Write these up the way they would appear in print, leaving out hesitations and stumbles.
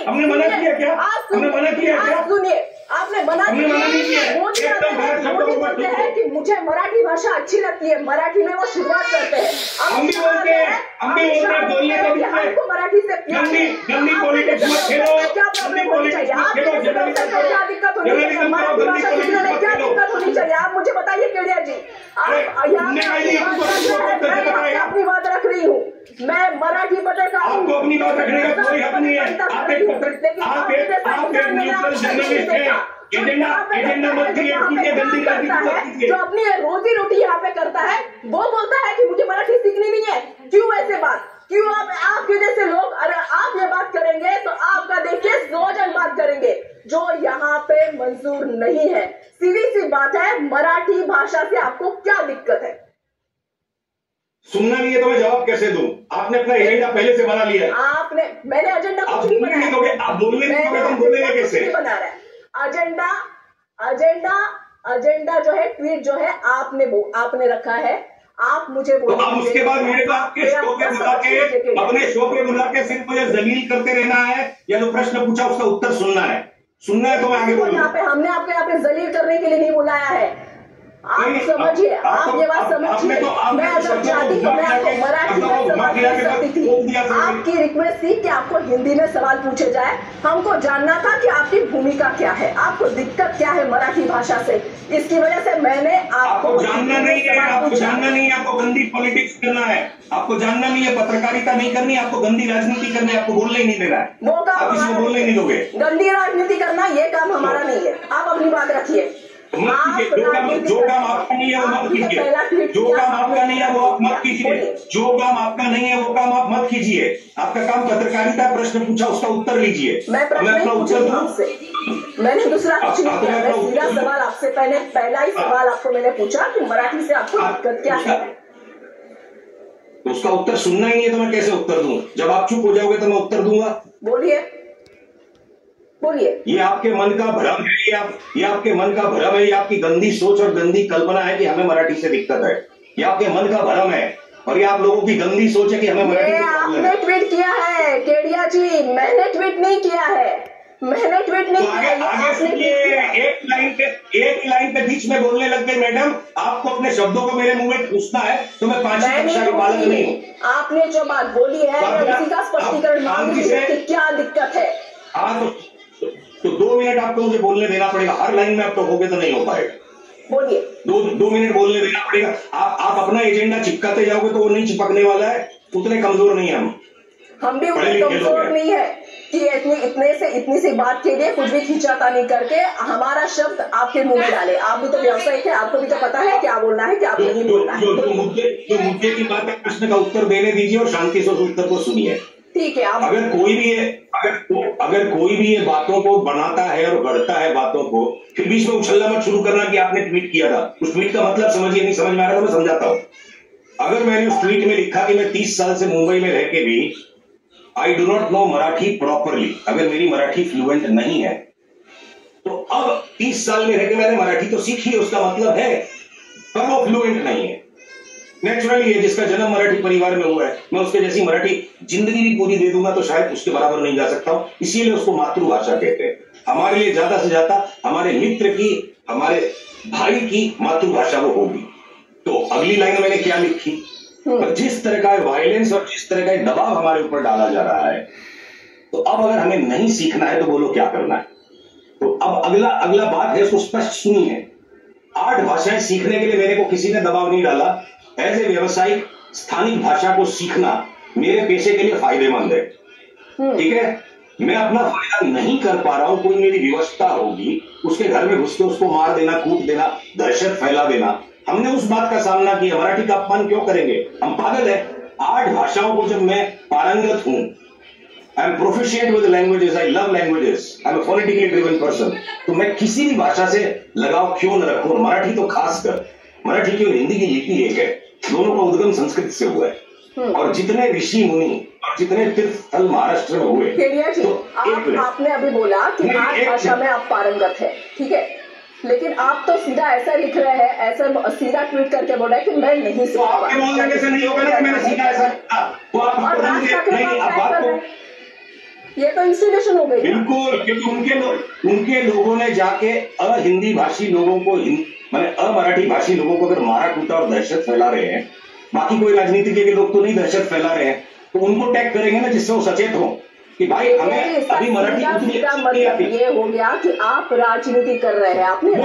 हमने मना किया क्या? हमने मना किया क्या? सुनिए, आपने मना किया। मोदी बोलते हैं कि मुझे मराठी भाषा अच्छी लगती है, मराठी में वो शुरुआत करते हैं। हम भी बोलते हैं, बोलने को भी हमको मराठी से गंदी पॉलिटिक्स मत खेलो। क्या प्रॉब्लम होनी चाहिए? आपको क्या दिक्कत होनी चाहिए? मराठी भाषा सीखने में क्या दिक्कत होनी चाहिए? आप मुझे बताइए केडिया जी। अपनी बात रख रही हूँ मैं, मराठी पत्रकार। आपको अपनी बात रखने का कोई हक नहीं है। आप एक न्यूट्रल जर्नलिस्ट हैं। एजेंडा मत कीजिए, गंदी जो अपनी रोजी रोटी यहाँ पे करता है वो बोलता है कि मुझे मराठी सीखनी नहीं है। क्यों ऐसे बात? क्यों आपके जैसे लोग, अगर आप ये बात करेंगे तो आपका देखिए 100 जन बात करेंगे जो यहाँ पे मंजूर नहीं है। सीधी सी बात है, मराठी भाषा से आपको क्या दिक्कत है? सुनना नहीं है तो मैं जवाब कैसे दूं? आपने अपना एजेंडा पहले से बना लिया है। मैंने एजेंडा कुछ नहीं बनाया। आप बोलने नहीं दोगे, तुम बोलेंगे कैसे? बना रहा है एजेंडा जो है, ट्वीट जो है आपने रखा है। आप मुझे तो अब उसके बाद मेरे को आपके शो पे बुला के, अपने शो पे बुला के सिर्फ मुझे जलील करते रहना है, या जो प्रश्न पूछा उसका उत्तर सुनना है तो मैं आगे बोलूं। हमने आपको यहाँ पे जलील करने के लिए नहीं बुलाया है। आप समझिए, आप ये बात समझिए। मैं अगर चाहती तो मैं आपको मराठी में सवाल पूछ सकती थी। आपकी रिक्वेस्ट थी कि आपको हिंदी में सवाल पूछे जाए। हमको जानना था कि आपकी भूमिका क्या है, आपको दिक्कत क्या है मराठी भाषा से। इसकी वजह से मैंने आपको जानना नहीं है, आपको गंदी पॉलिटिक्स करना है, आपको जानना नहीं है, पत्रकारिता नहीं करनी है, आपको गंदी राजनीति करनी है, आपको बोलने ही नहीं देना है। वो काम बोलने नहीं दोगे। गंदी राजनीति करना ये काम हमारा नहीं है। आप अपनी बात रखिए। जो काम आपका नहीं है वो मत कीजिए। जो काम आपका नहीं है वो आप मत कीजिए। जो काम आपका नहीं है वो काम आप मत कीजिए। आपका काम पत्रकारिता, प्रश्न पूछा उसका उत्तर लीजिए। मैं अपना उत्तर दूं। मैंने दूसरा कुछ नहीं किया। मैं सीधा सवाल आपसे, पहला ही सवाल आपको मैंने पूछा कि मराठी से आपको दिक्कत क्या है। तो उसका उत्तर सुनना ही है तो मैं कैसे उत्तर दूं? जब आप चुप हो जाओगे तो मैं उत्तर दूंगा। बोलिए। ये आपके मन का भ्रम है, ये आपके मन का भ्रम है, ये आपकी गंदी सोच और गंदी कल्पना है कि हमें मराठी से दिक्कत है। ये आपके मन का भ्रम है और ये आप लोगों की गंदी सोच है कि हमें मराठी से प्रॉब्लम है। आपने ट्वीट किया है केडिया जी, मैंने ट्वीट नहीं किया है। आगे सुनिए, एक लाइन पे बीच में बोलने लग गए मैडम। आपको अपने शब्दों को मेरे मुंह में पूछना है तो मैं 5वीं कक्षा का बालक नहीं हूँ। आपने जो बात बोली है उसी का स्पष्टीकरण मांग लीजिए कि क्या दिक्कत है। हाँ तो 2 मिनट आपको मुझे बोलने देना पड़ेगा। हर लाइन में आप टोकोगे तो नहीं हो पाएगा। बोलिए। 2 मिनट बोलने देना पड़ेगा। आप अपना एजेंडा चिपकाते जाओगे तो वो नहीं चिपकने वाला है। उतने कमजोर नहीं हम भी उतने कमजोर नहीं है कि इतनी सी बात के लिए कुछ भी खींचाता नहीं करके हमारा शब्द आपके मुंह में डाले। आप भी तो व्यवसायिक है, आपको भी तो पता है क्या बोलना है क्या नहीं बोलना है। जो मुद्दे की बात है, प्रश्न का उत्तर देने दीजिए और शांति से उस उत्तर को सुनिए। ठीक है। अगर कोई भी ये बातों को बनाता है और गढ़ता है बातों को, फिर बीच में उछलना मत शुरू करना कि आपने ट्वीट किया था। उस ट्वीट का मतलब समझिए, नहीं समझ में आ रहा तो मैं समझाता हूं। अगर मैंने उस ट्वीट में लिखा कि मैं 30 साल से मुंबई में रह के भी I do not know Marathi properly, अगर मेरी मराठी फ्लुएंट नहीं है, तो अब 30 साल में रह के मैंने मराठी तो सीखी है, उसका मतलब है पर वो फ्लुएंट नहीं है। नेचुरली है, जिसका जन्म मराठी परिवार में हुआ है, मैं उसके जैसी मराठी जिंदगी भी पूरी दे दूंगा तो शायद उसके बराबर नहीं जा सकता हूं। इसीलिए उसको मातृभाषा कहते हैं। हमारे लिए ज्यादा से ज्यादा हमारे मित्र की, हमारे भाई की मातृभाषा वो होगी। तो अगली लाइन मैंने क्या लिखी, पर जिस तरह का वायलेंस और जिस तरह का दबाव हमारे ऊपर डाला जा रहा है, तो अब अगर हमें नहीं सीखना है तो बोलो क्या करना है। तो अब अगला बात है, उसको स्पष्ट सुनिए। 8 भाषाएं सीखने के लिए मेरे को किसी ने दबाव नहीं डाला। एज ए व्यवसायिक स्थानिक भाषा को सीखना मेरे पेशे के लिए फायदेमंद है। ठीक है, मैं अपना फायदा नहीं कर पा रहा हूं, कोई मेरी व्यवस्था होगी, उसके घर में घुस के उसको मार देना, कूट देना, दहशत फैला देना, हमने उस बात का सामना किया। मराठी का अपमान क्यों करेंगे? हम पागल है। 8 भाषाओं को जब मैं पारंगत हूं, I am proficient with languages, I love languages, I am phonetically driven person, तो मैं किसी भी भाषा से लगाव क्यों न रखूं? मराठी तो खासकर, मराठी की और हिंदी की लिपि एक है, दोनों का उद्गम संस्कृत से हुआ है। और जितने ऋषि मुनि और जितने तीर्थ स्थल महाराष्ट्र में हुए, तो आपने अभी बोला कि 8 भाषा में आप पारंगत है, ठीक है, लेकिन आप तो सीधा ऐसा लिख रहे हैं, ऐसा सीधा ट्वीट करके बोल रहे हैं कि मैं नहीं सीख पा रहा। नहीं होगा ना कि मैंने सीधा ऐसा, ये तो इंस्टीट्यूशन हो गई। बिल्कुल, क्योंकि उनके लोगों ने जाके अहिंदी भाषी लोगों को माने अमराठी भाषी लोगों को अगर मारा कूटा और दहशत फैला रहे हैं, बाकी कोई राजनीति के लोग तो नहीं दहशत फैला रहे हैं, तो उनको टैग करेंगे ना जिससे वो सचेत हो कि भाई हमें अभी मराठी उतनी अच्छी नहीं आती। ये हो गया कि आप राजनीति कर रहे हैं, आपने वो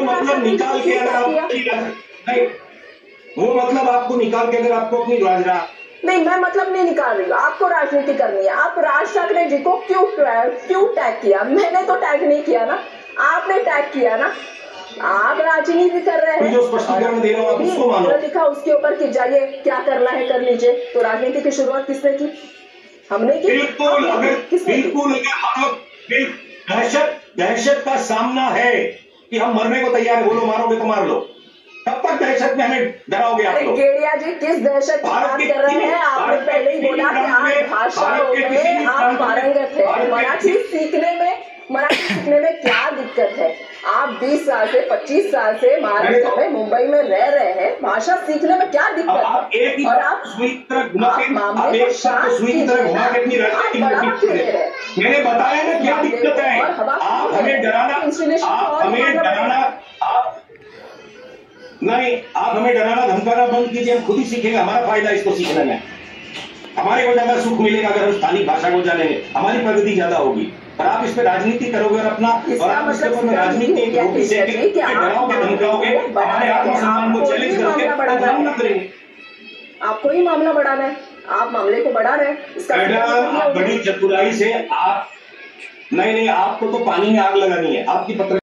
मतलब निकाल के अगर नहीं, वो मतलब आपको निकाल के अगर आपको अपनी नहीं, मैं मतलब नहीं निकाल रही हूँ, आपको राजनीति करनी है। आप राज ठाकरे जी को क्यों टैग किया? मैंने तो टैग नहीं किया ना, आपने टैग किया ना। आप राजनीति कर रहे हैं, जो स्पष्टीकरण दे रहे हो आप उसको मानो। लिखा उसके ऊपर कि जाइए क्या करना है कर लीजिए। तो राजनीति की शुरुआत किसने की? हमने की। बिल्कुल, दहशत का सामना है कि हम मरने को तैयार है, बोलो मारोगे तो मार लो, तब तक दहशत में हमें डराओगे आप लोग। गेड़िया जी किस दहशत की बात कर रहे हैं? आपने पहले ही बोला कि आप भाषाओं में आप पारंगत है। मराठी सीखने में क्या दिक्कत है? आप 20 साल से 25 साल से महाराष्ट्र में मुंबई में रह रहे हैं, भाषा सीखने में क्या दिक्कत है? और आप मामले को शांत मैंने बताया ना क्या दिक्कत है। आप हमें डराना नहीं, आप हमें डराना धमकाना बंद कीजिए, हम खुद ही सीखेंगे। हमारा फायदा इसको सीखने में, हमारे को ज्यादा सुख मिलेगा अगर हम स्थानीय भाषा को जानेंगे, हमारी प्रगति ज्यादा होगी। और आप इस पे राजनीति करोगे और अपना और आप इसके ऊपर राजनीति डराओगे धमकाओगे, हमारे आत्मसम्मान को चैलेंज करके हम करेंगे। आपको ही मामला बढ़ाना है, आप मामले को बढ़ा रहे हैं। बड़ी चतुराई से आप नहीं, आपको तो पानी में आग लगानी है। आपकी